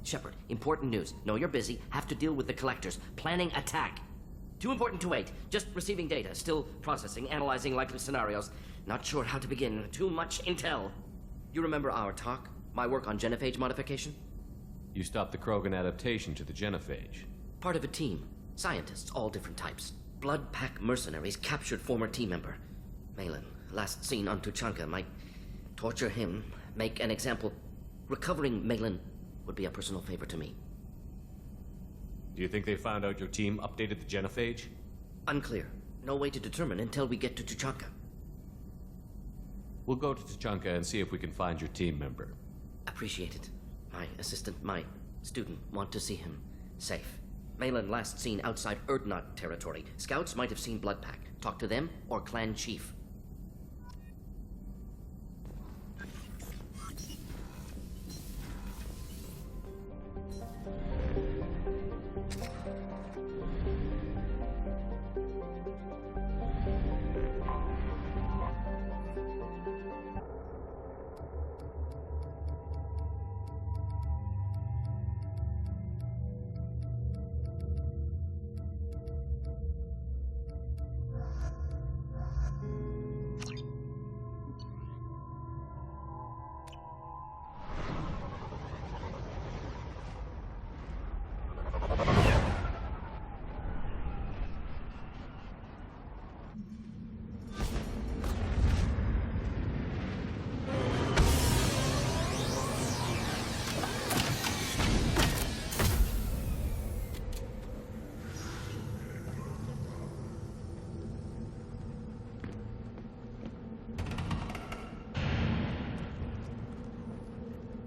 Shepard, important news. Know you're busy. Have to deal with the collectors. Planning attack. Too important to wait. Just receiving data. Still processing, analyzing likely scenarios. Not sure how to begin. Too much intel. You remember our talk? My work on genophage modification? You stopped the Krogan adaptation to the genophage. Part of a team. Scientists, all different types. Blood Pack mercenaries captured former team member. Maelon, last seen on Tuchanka, might torture him, make an example. Recovering Maelon would be a personal favor to me. Do you think they found out your team updated the genophage? Unclear. No way to determine until we get to Tuchanka. We'll go to Tuchanka and see if we can find your team member. Appreciate it. My assistant, my student, want to see him safe. Maelon last seen outside Erdnot territory. Scouts might have seen Blood Pack. Talk to them or clan chief.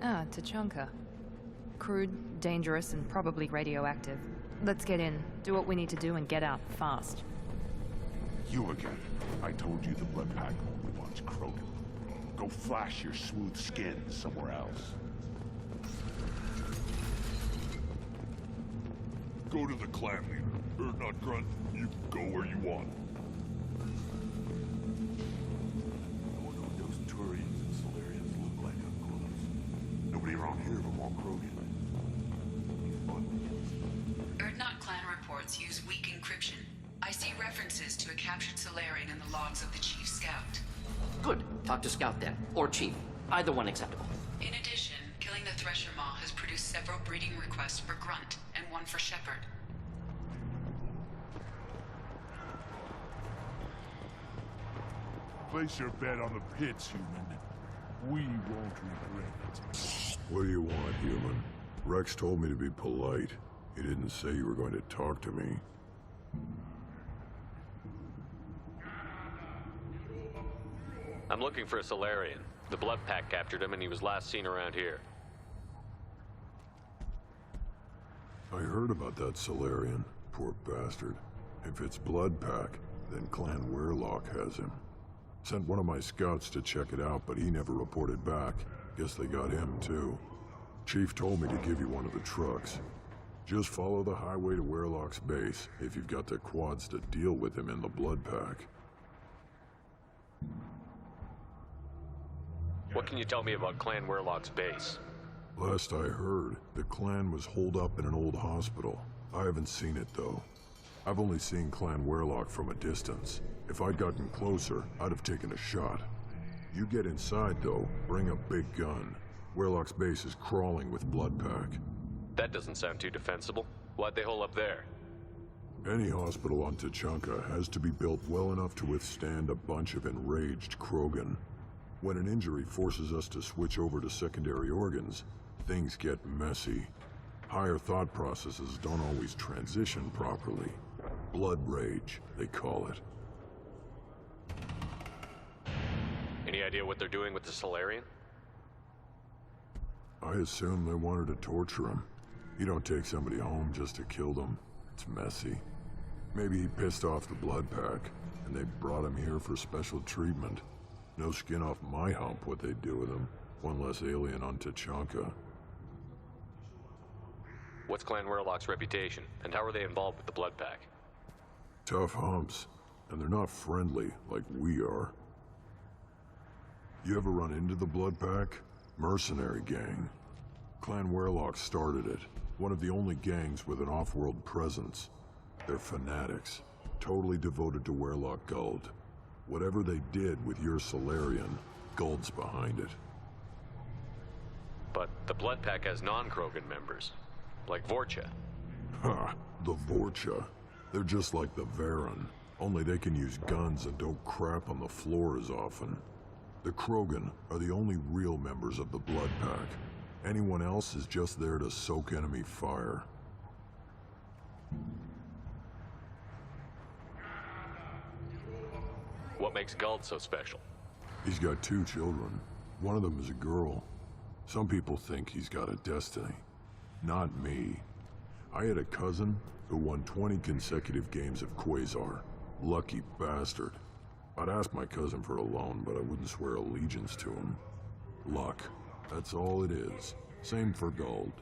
Ah, Tuchanka. Crude, dangerous, and probably radioactive. Let's get in, do what we need to do, and get out fast. You again. I told you the Blood Pack only wants Krogan. Go flash your smooth skin somewhere else. Go to the clan leader. Not Grunt. You go where you want. No one knows those Turians and Solarians look like up close. Nobody around here but want Krogan. Erdnot clan reports use weak encryption. I see references to a captured Solarian in the logs of the Chief Scout. Good. Talk to Scout then. Or Chief. Either one acceptable. In addition, killing the Thresher Maw has produced several breeding requests for Grunt, and one for Shepard. Place your bet on the pits, human. We won't regret it. What do you want, human? Rex told me to be polite. He didn't say you were going to talk to me. I'm looking for a Solarian. The Blood Pack captured him and he was last seen around here. I heard about that Solarian. Poor bastard. If it's Blood Pack, then Clan Weirlock has him. Sent one of my scouts to check it out, but he never reported back. Guess they got him, too. Chief told me to give you one of the trucks. Just follow the highway to Weirlock's base, if you've got the quads to deal with him in the Blood Pack. What can you tell me about Clan Weirlock's base? Last I heard, the clan was holed up in an old hospital. I haven't seen it, though. I've only seen Clan Weirlock from a distance. If I'd gotten closer, I'd have taken a shot. You get inside, though, bring a big gun. Weirlock's base is crawling with Blood Pack. That doesn't sound too defensible. Why'd they hole up there? Any hospital on Tuchanka has to be built well enough to withstand a bunch of enraged Krogan. When an injury forces us to switch over to secondary organs, things get messy. Higher thought processes don't always transition properly. Blood rage, they call it. Any idea what they're doing with the Solarian? I assume they wanted to torture him. You don't take somebody home just to kill them. It's messy. Maybe he pissed off the Blood Pack, and they brought him here for special treatment. No skin off my hump what they'd do with him. One less alien on Tuchanka. What's Clan Weirlock's reputation, and how are they involved with the Blood Pack? Tough humps, and they're not friendly like we are. You ever run into the Blood Pack? Mercenary gang. Clan Werlock started it. One of the only gangs with an off-world presence. They're fanatics, totally devoted to Werlock Guld. Whatever they did with your Solarian, Guld's behind it. But the Blood Pack has non-Krogan members, like Vorcha. Ha! The Vorcha. They're just like the Varen, only they can use guns and don't crap on the floor as often. The Krogan are the only real members of the Blood Pack. Anyone else is just there to soak enemy fire. What makes Guld so special? He's got 2 children. One of them is a girl. Some people think he's got a destiny. Not me. I had a cousin who won 20 consecutive games of Quasar. Lucky bastard. I'd ask my cousin for a loan, but I wouldn't swear allegiance to him. Luck. That's all it is. Same for Guld.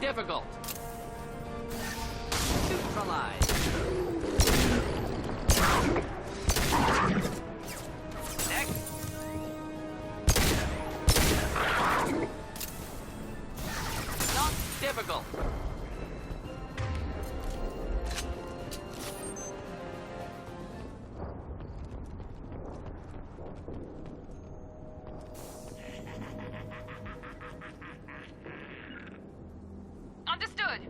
Difficult. Neutralize. Next. Not difficult. Understood.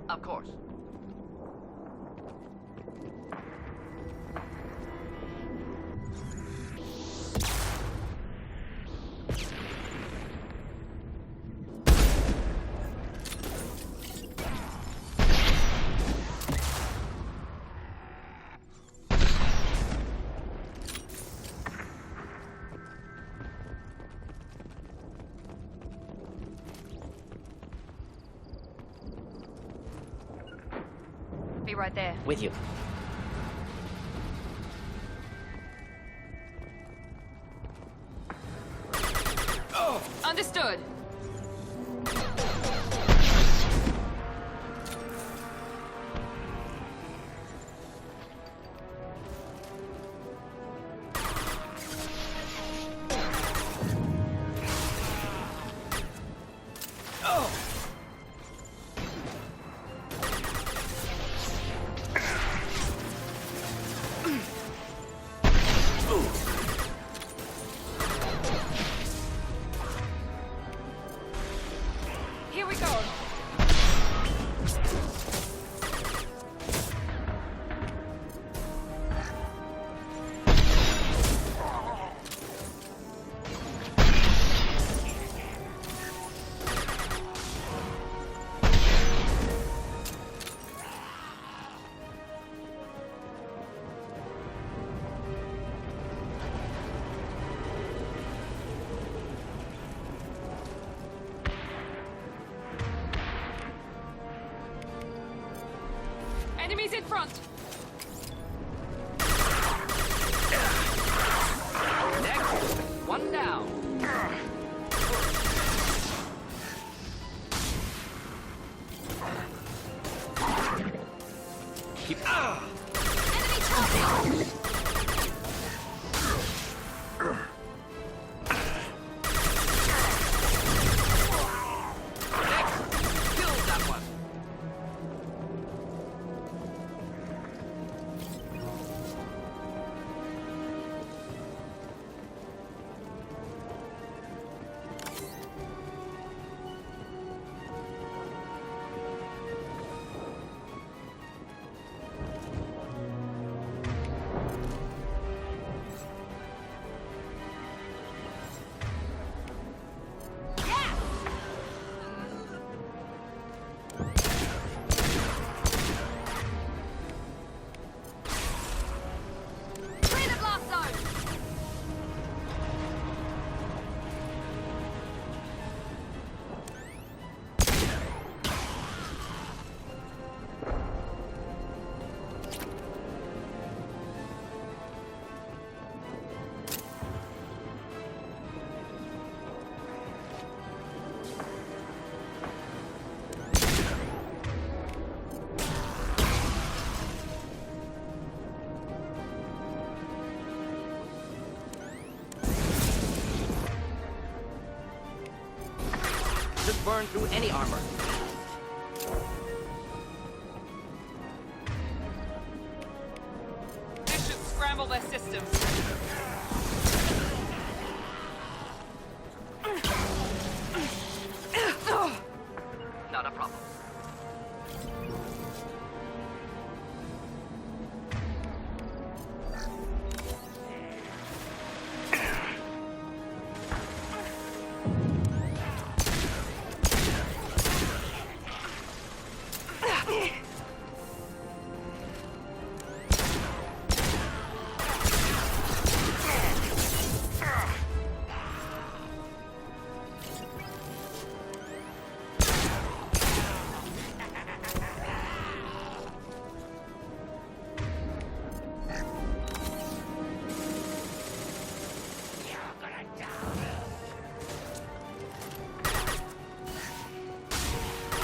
Of course. Be right there. With you. Understood. Enemies in front! Next, one down. Keep. Enemy charging! Kill that one. Clear the blast zone! Just burn through any armor. This should scramble their systems. Not a problem.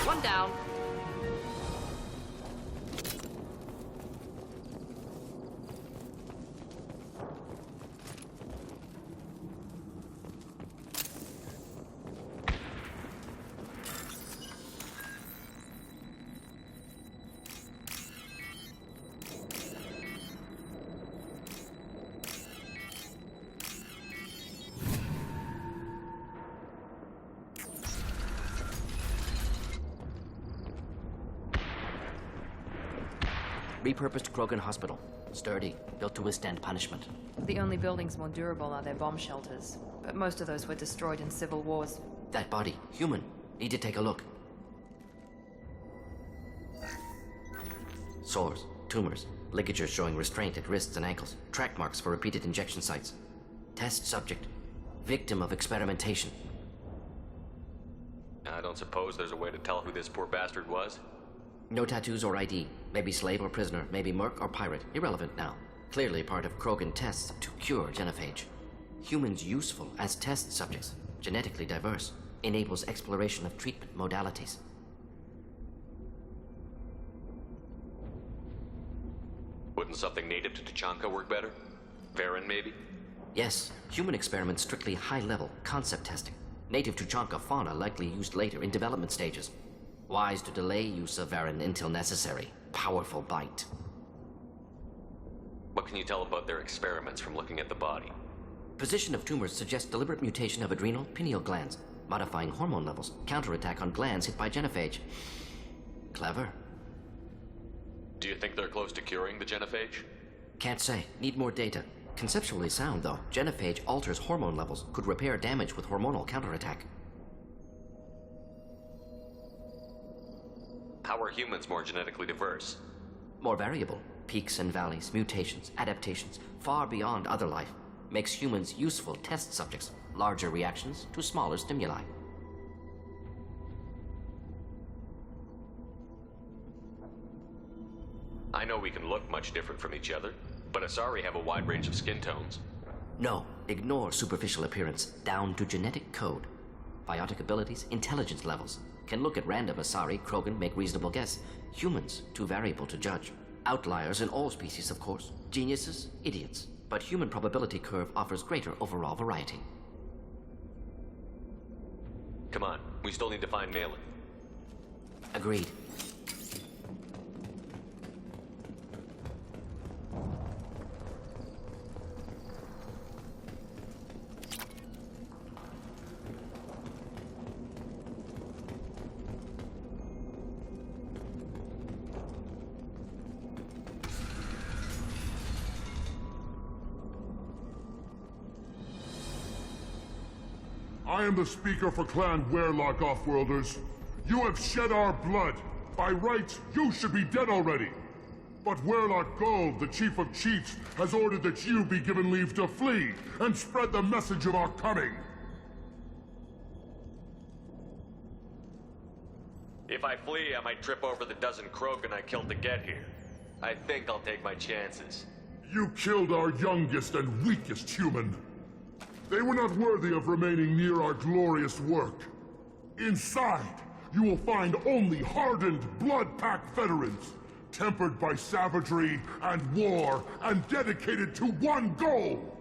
One down. Repurposed Krogan Hospital. Sturdy, built to withstand punishment. The only buildings more durable are their bomb shelters, but most of those were destroyed in civil wars. That body, human. Need to take a look. Sores, tumors, ligatures showing restraint at wrists and ankles, track marks for repeated injection sites. Test subject, victim of experimentation. I don't suppose there's a way to tell who this poor bastard was? No tattoos or ID. Maybe slave or prisoner, maybe merc or pirate. Irrelevant now. Clearly part of Krogan tests to cure genophage. Humans useful as test subjects. Genetically diverse. Enables exploration of treatment modalities. Wouldn't something native to Tuchanka work better? Varen, maybe? Yes, human experiments strictly high-level concept testing. Native Tuchanka fauna likely used later in development stages. Wise to delay use of Varen until necessary. Powerful bite. What can you tell about their experiments from looking at the body? Position of tumors suggests deliberate mutation of adrenal, pineal glands, modifying hormone levels, counterattack on glands hit by genophage. Clever. Do you think they're close to curing the genophage? Can't say. Need more data. Conceptually sound, though. Genophage alters hormone levels, could repair damage with hormonal counterattack. How are humans more genetically diverse? More variable. Peaks and valleys, mutations, adaptations, far beyond other life. Makes humans useful test subjects. Larger reactions to smaller stimuli. I know we can look much different from each other, but Asari have a wide range of skin tones. No, ignore superficial appearance, down to genetic code. Biotic abilities, intelligence levels. Can look at random Asari, Krogan, make reasonable guess. Humans, too variable to judge. Outliers in all species, of course. Geniuses, idiots. But human probability curve offers greater overall variety. Come on, we still need to find Maelon. Agreed. I am the speaker for Clan Werelock, Offworlders. You have shed our blood. By rights, you should be dead already. But Werelock Gold, the Chief of Chiefs, has ordered that you be given leave to flee and spread the message of our coming. If I flee, I might trip over the dozen Krogan I killed to get here. I think I'll take my chances. You killed our youngest and weakest human. They were not worthy of remaining near our glorious work. Inside, you will find only hardened blood-packed veterans, tempered by savagery and war, and dedicated to one goal.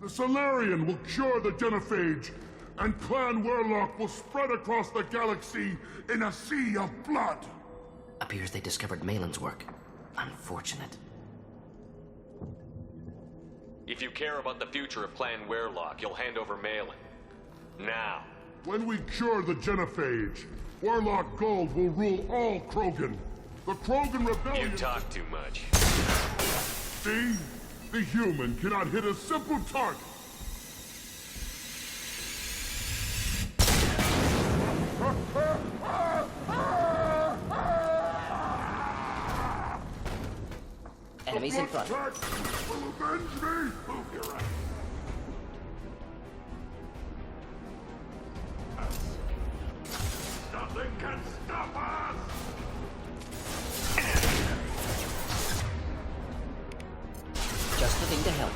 The Solarian will cure the genophage, and Clan Werelock will spread across the galaxy in a sea of blood. Appears they discovered Maelon's work. Unfortunate. If you care about the future of Clan Werelock, you'll hand over Maelon. Now. When we cure the genophage, Werelock Gold will rule all Krogan. The Krogan Rebellion... You talk too much. See? The human cannot hit a simple target. Enemies in front. Will avenge me! Move your ass. Nothing can stop us! Just the thing to help.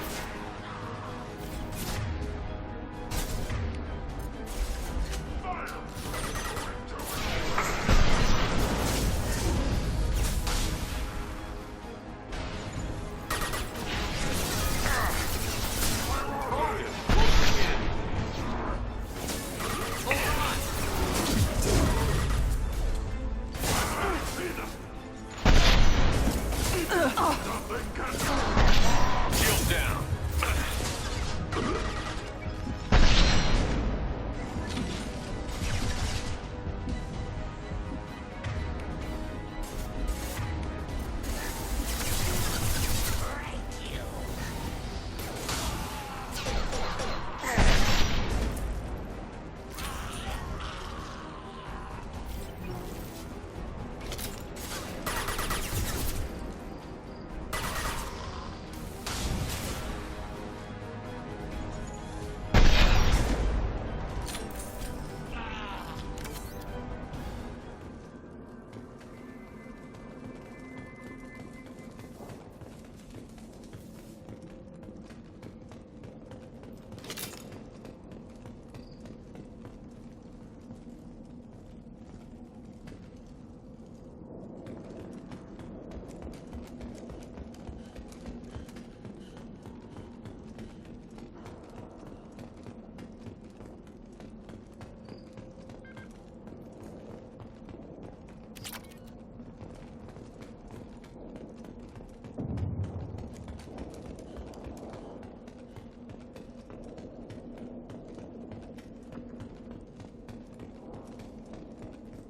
Shield down.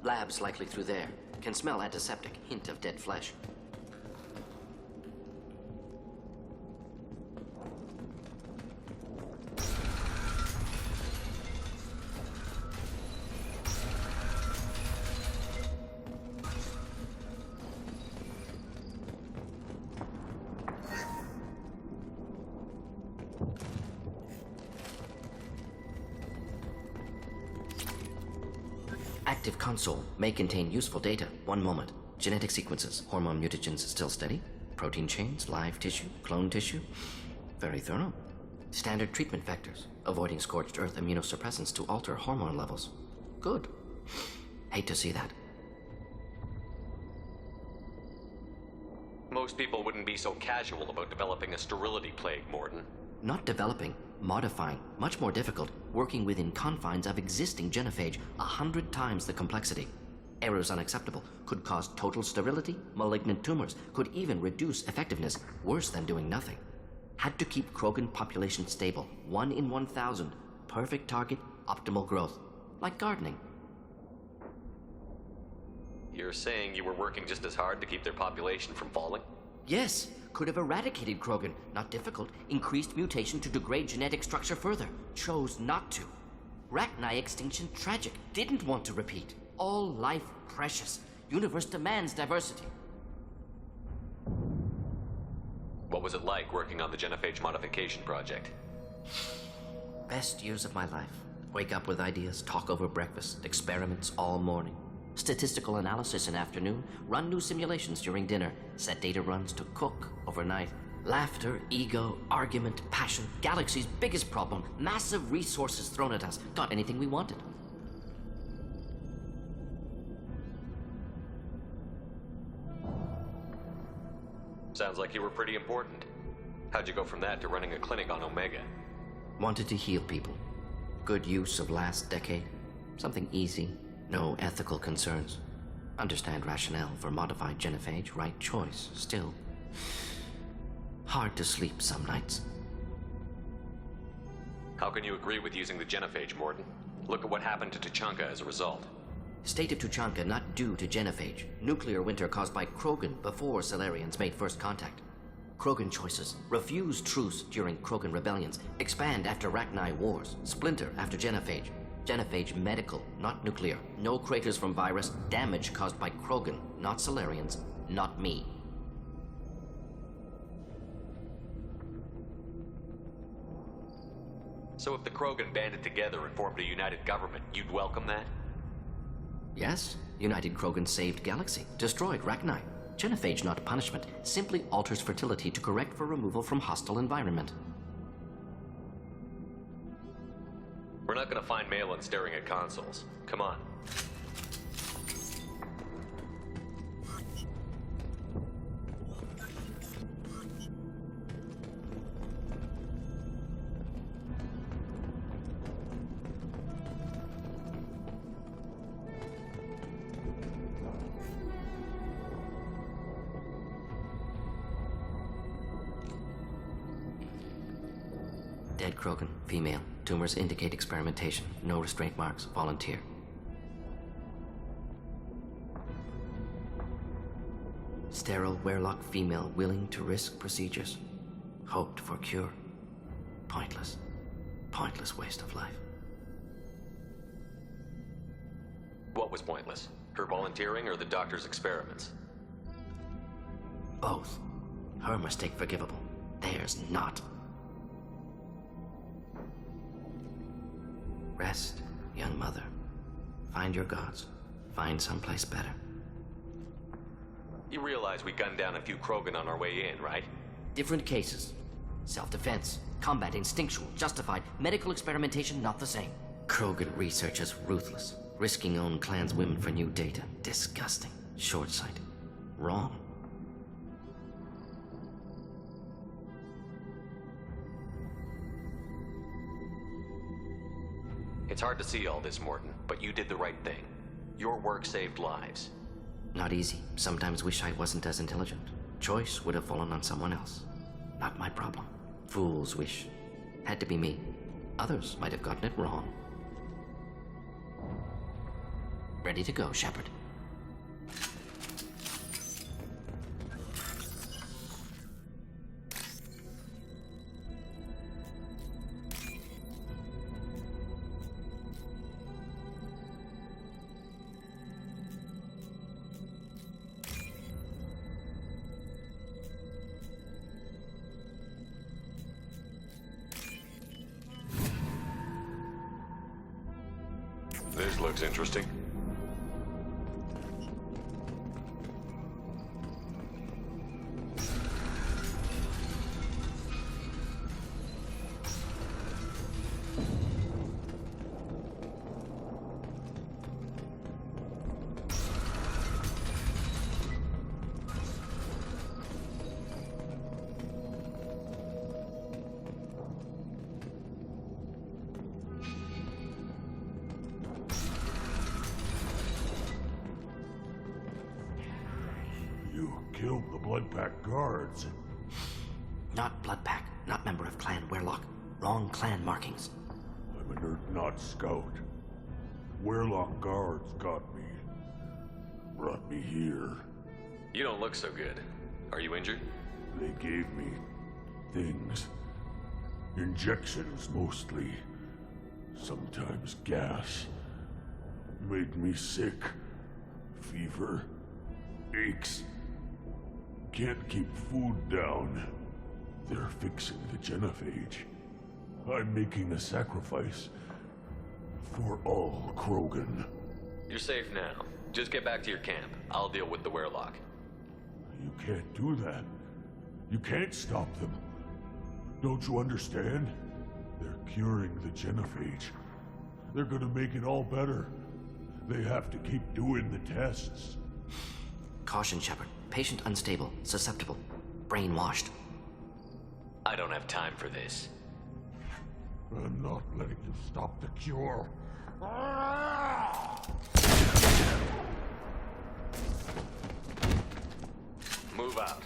Labs likely through there. Can smell antiseptic, hint of dead flesh. Active console may contain useful data. One moment. Genetic sequences, hormone mutagens still steady. Protein chains, live tissue, clone tissue. Very thorough. Standard treatment vectors, avoiding scorched earth immunosuppressants to alter hormone levels. Good. Hate to see that. Most people wouldn't be so casual about developing a sterility plague, Mordin. Not developing, modifying, much more difficult, working within confines of existing genophage, 100 times the complexity. Errors unacceptable, could cause total sterility, malignant tumors, could even reduce effectiveness, worse than doing nothing. Had to keep Krogan population stable, 1 in 1,000, perfect target, optimal growth, like gardening. You're saying you were working just as hard to keep their population from falling? Yes, could have eradicated Krogan, not difficult, increased mutation to degrade genetic structure further, chose not to. Rachni extinction tragic, didn't want to repeat. All life precious, universe demands diversity. What was it like working on the genophage modification project? Best years of my life. Wake up with ideas, talk over breakfast, experiments all morning. Statistical analysis in afternoon, run new simulations during dinner, set data runs to cook overnight. Laughter, ego, argument, passion, galaxy's biggest problem, massive resources thrown at us. Got anything we wanted. Sounds like you were pretty important. How'd you go from that to running a clinic on Omega? Wanted to heal people. Good use of last decade. Something easy, no ethical concerns. Understand rationale for modified genophage, right choice, still. Hard to sleep some nights. How can you agree with using the genophage, Mordin? Look at what happened to Tuchanka as a result. State of Tuchanka not due to genophage. Nuclear winter caused by Krogan before Salarians made first contact. Krogan choices. Refuse truce during Krogan rebellions. Expand after Rachni wars. Splinter after genophage. Genophage medical, not nuclear. No craters from virus. Damage caused by Krogan, not Salarians, not me. So if the Krogan banded together and formed a united government, you'd welcome that? Yes, United Krogan saved Galaxy, destroyed Rachni. Genophage not punishment, simply alters fertility to correct for removal from hostile environment. We're not gonna find Maelon staring at consoles. Come on. Dead Krogan, female. Tumors indicate experimentation. No restraint marks. Volunteer. Sterile Werelock female willing to risk procedures. Hoped for cure. Pointless. Pointless waste of life. What was pointless? Her volunteering or the doctor's experiments? Both. Her mistake forgivable. Theirs not. Rest, young mother. Find your gods. Find someplace better. You realize we gunned down a few Krogan on our way in, right? Different cases. Self-defense, combat instinctual, justified, medical experimentation not the same. Krogan research is ruthless. Risking own clan's women for new data. Disgusting. Short-sighted. Wrong. It's hard to see all this, Mordin, but you did the right thing. Your work saved lives. Not easy. Sometimes wish I wasn't as intelligent. Choice would have fallen on someone else. Not my problem. Fool's wish. Had to be me. Others might have gotten it wrong. Ready to go, Shepard. This looks interesting. killed the Bloodpack guards. Not Bloodpack, not member of Clan Werlock. Wrong clan markings. I'm a nerd, not scout. Werlock guards got me. Brought me here. You don't look so good. Are you injured? They gave me things. Injections, mostly. Sometimes gas. Made me sick. Fever. Aches. Can't keep food down. They're fixing the genophage. I'm making a sacrifice. For all Krogan. You're safe now. Just get back to your camp. I'll deal with the Werlock. You can't do that. You can't stop them. Don't you understand? They're curing the genophage. They're gonna make it all better. They have to keep doing the tests. Caution, Shepard. Patient unstable, susceptible, brainwashed. I don't have time for this. I'm not letting you stop the cure. Move out.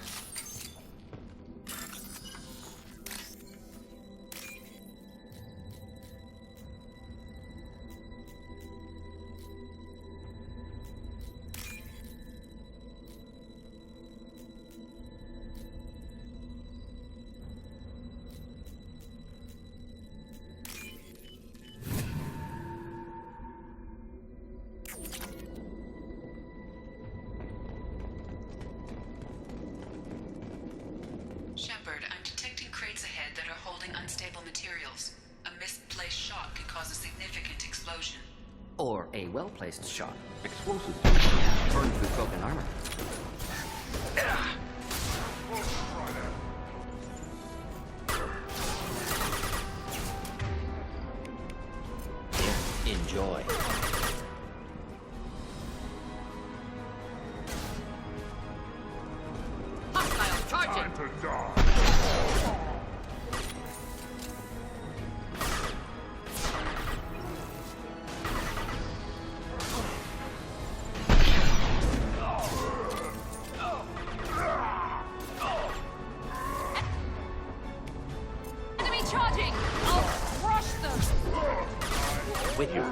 Shepard, I'm detecting crates ahead that are holding unstable materials. A misplaced shot could cause a significant explosion. Or a well-placed shot. Explosive. Burn through Krogan armor. Here, enjoy. Hostiles charging! Time to die. Enemy charging! I'll crush them! With you.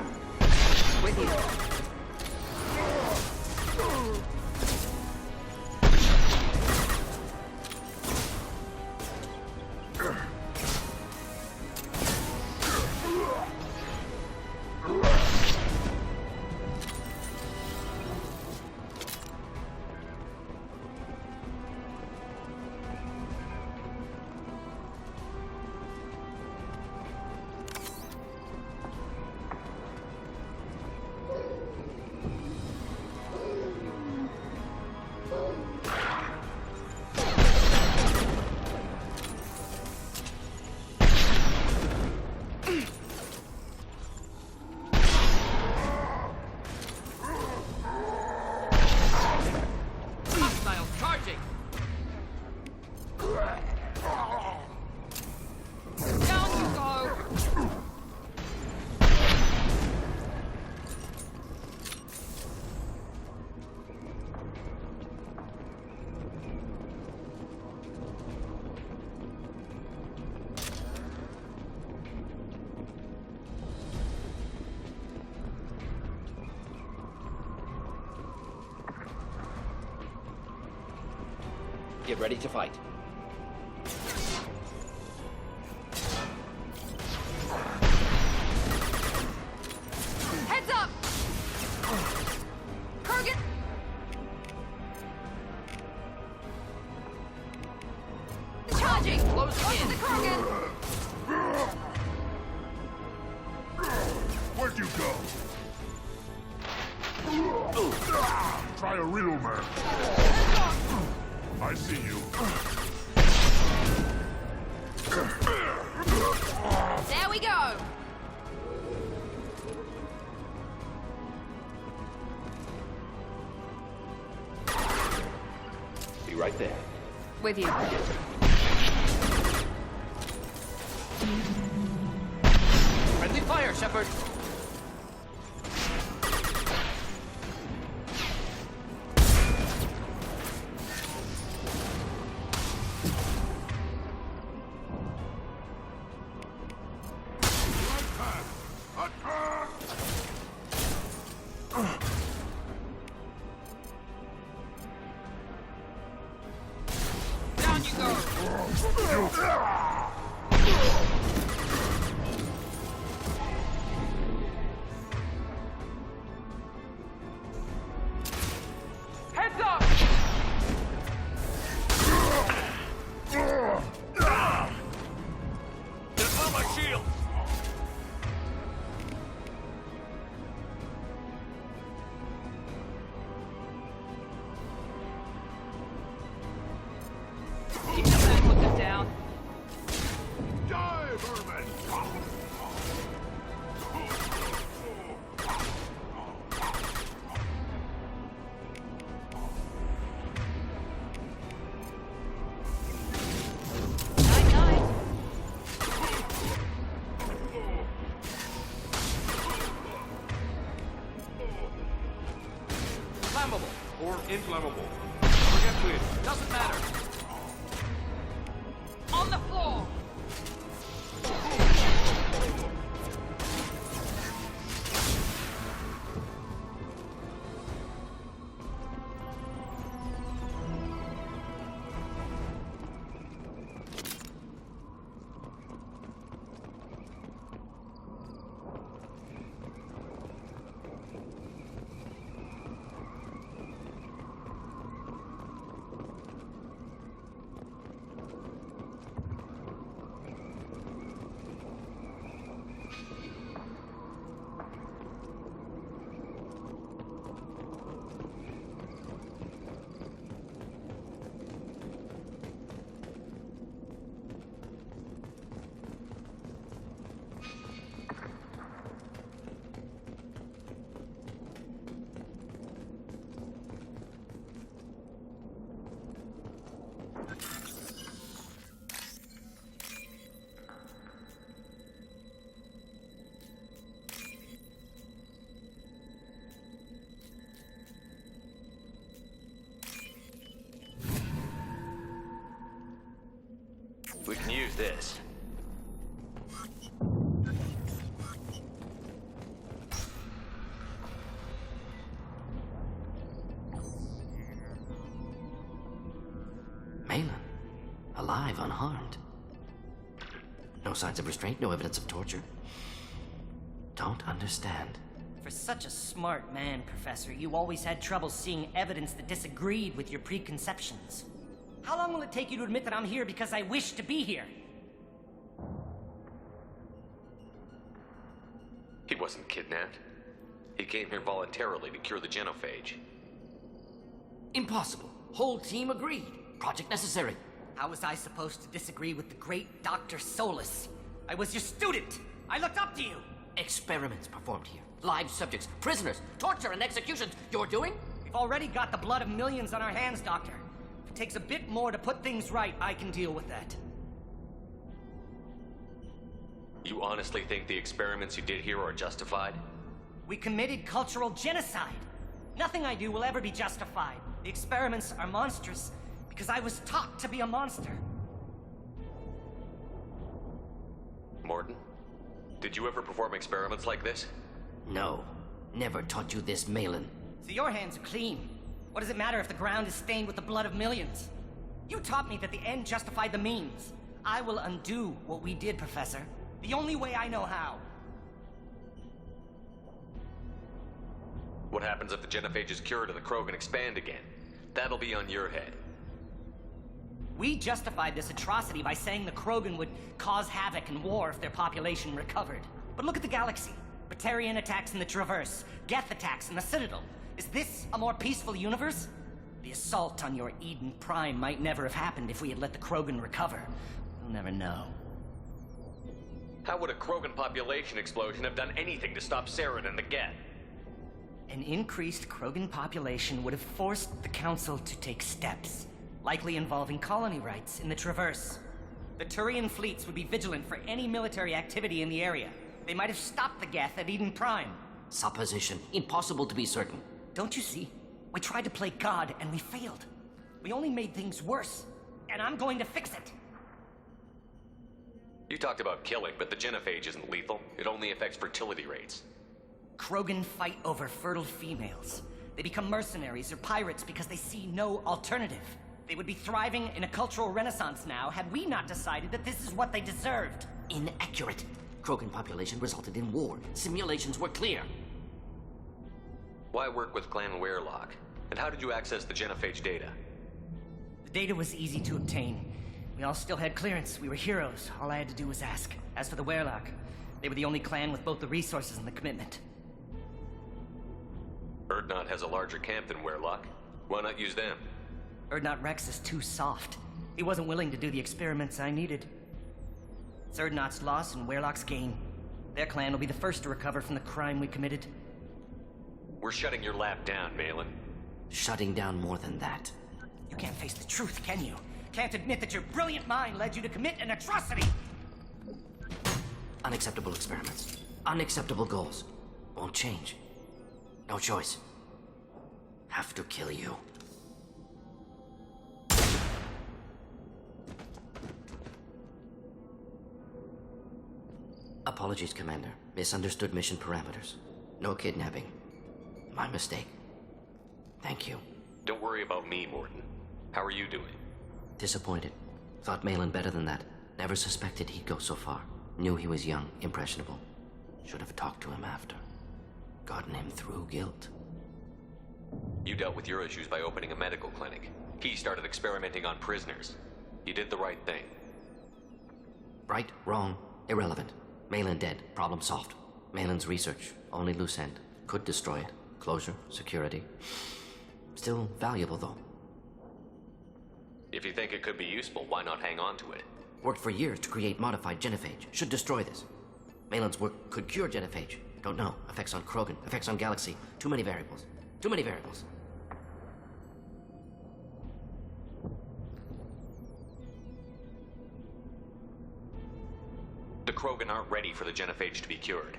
With you. Get ready to fight. Heads up! Krogan! Charging! Closing in. The Krogan! Where'd you go? Try a real man. I see you. There we go! Be right there. With you. Friendly fire, Shepard. Down you go! Heads up! There's on my shield! Keep the back looking down. Die, vermin! Night, night. Flammable or inflammable. Forget which. Doesn't matter. On the floor! We can use this. Maelon, alive, unharmed. No signs of restraint, no evidence of torture. Don't understand. For such a smart man, Professor, you always had trouble seeing evidence that disagreed with your preconceptions. How long will it take you to admit that I'm here because I wish to be here? He wasn't kidnapped. He came here voluntarily to cure the genophage. Impossible. Whole team agreed. Project necessary. How was I supposed to disagree with the great Dr. Solus? I was your student! I looked up to you! Experiments performed here. Live subjects, prisoners, torture and executions. You're doing? We've already got the blood of millions on our hands, Doctor. If it takes a bit more to put things right, I can deal with that. You honestly think the experiments you did here are justified? We committed cultural genocide. Nothing I do will ever be justified. The experiments are monstrous because I was taught to be a monster. Mordin, did you ever perform experiments like this? No. Never taught you this, Maelon. So your hands are clean. What does it matter if the ground is stained with the blood of millions? You taught me that the end justified the means. I will undo what we did, Professor. The only way I know how. What happens if the genophage is cured and the Krogan expand again? That'll be on your head. We justified this atrocity by saying the Krogan would cause havoc and war if their population recovered. But look at the galaxy. Batarian attacks in the Traverse, Geth attacks in the Citadel. Is this a more peaceful universe? The assault on your Eden Prime might never have happened if we had let the Krogan recover. We'll never know. How would a Krogan population explosion have done anything to stop Saren and the Geth? An increased Krogan population would have forced the Council to take steps, likely involving colony rights in the Traverse. The Turian fleets would be vigilant for any military activity in the area. They might have stopped the Geth at Eden Prime. Supposition. Impossible to be certain. Don't you see? We tried to play God and we failed. We only made things worse, and I'm going to fix it. You talked about killing, but the genophage isn't lethal. It only affects fertility rates. Krogan fight over fertile females. They become mercenaries or pirates because they see no alternative. They would be thriving in a cultural renaissance now had we not decided that this is what they deserved. Inaccurate. Krogan population resulted in war. Simulations were clear. Why work with Clan Weirlock? And how did you access the genophage data? The data was easy to obtain. We all still had clearance. We were heroes. All I had to do was ask. As for the Weirlock, they were the only clan with both the resources and the commitment. Urdnot has a larger camp than Weirlock. Why not use them? Urdnot Rex is too soft. He wasn't willing to do the experiments I needed. It's Urdnot's loss and Weirlock's gain. Their clan will be the first to recover from the crime we committed. We're shutting your lab down, Maelon. Shutting down more than that. You can't face the truth, can you? Can't admit that your brilliant mind led you to commit an atrocity! Unacceptable experiments. Unacceptable goals. Won't change. No choice. Have to kill you. Apologies, Commander. Misunderstood mission parameters. No kidnapping. My mistake. Thank you. Don't worry about me, Mordin. How are you doing? Disappointed. Thought Maelon better than that. Never suspected he'd go so far. Knew he was young, impressionable. Should have talked to him after. Gotten him through guilt. You dealt with your issues by opening a medical clinic. He started experimenting on prisoners. You did the right thing. Right, wrong, irrelevant. Maelon dead, problem solved. Maelon's research, only loose end. Could destroy it. Closure, security. Still valuable, though. If you think it could be useful, why not hang on to it? Worked for years to create modified genophage. Should destroy this. Maelon's work could cure genophage. Don't know. Effects on Krogan, effects on Galaxy. Too many variables. Too many variables. The Krogan aren't ready for the genophage to be cured.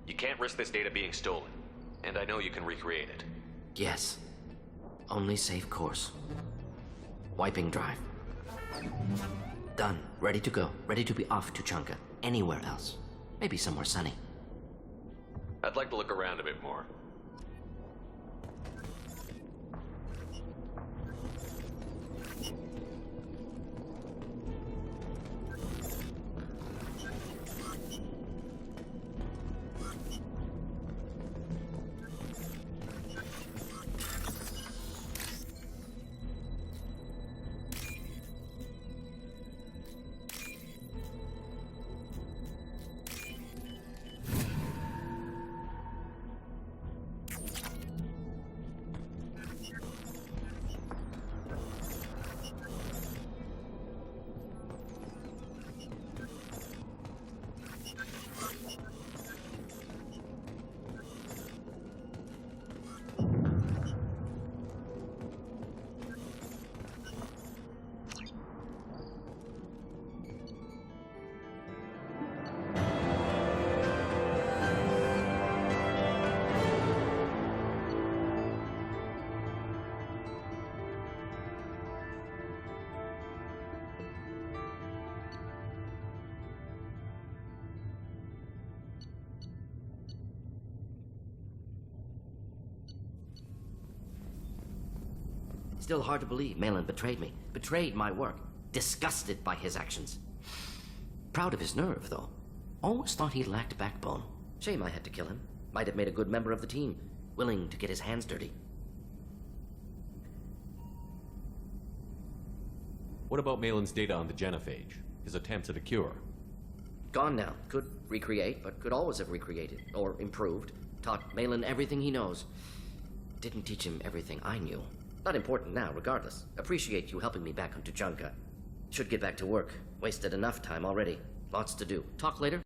You can't risk this data being stolen. And I know you can recreate it. Yes. Only safe course. Wiping drive. Done. Ready to go. Ready to be off Tuchanka. Anywhere else. Maybe somewhere sunny. I'd like to look around a bit more. Still hard to believe Maelon betrayed me. Betrayed my work. Disgusted by his actions. Proud of his nerve, though. Always thought he lacked backbone. Shame I had to kill him. Might have made a good member of the team. Willing to get his hands dirty. What about Maelon's data on the genophage? His attempts at a cure? Gone now. Could recreate, but could always have recreated. Or improved. Taught Maelon everything he knows. Didn't teach him everything I knew. Not important now, regardless. Appreciate you helping me back on Tuchanka. Should get back to work. Wasted enough time already. Lots to do. Talk later?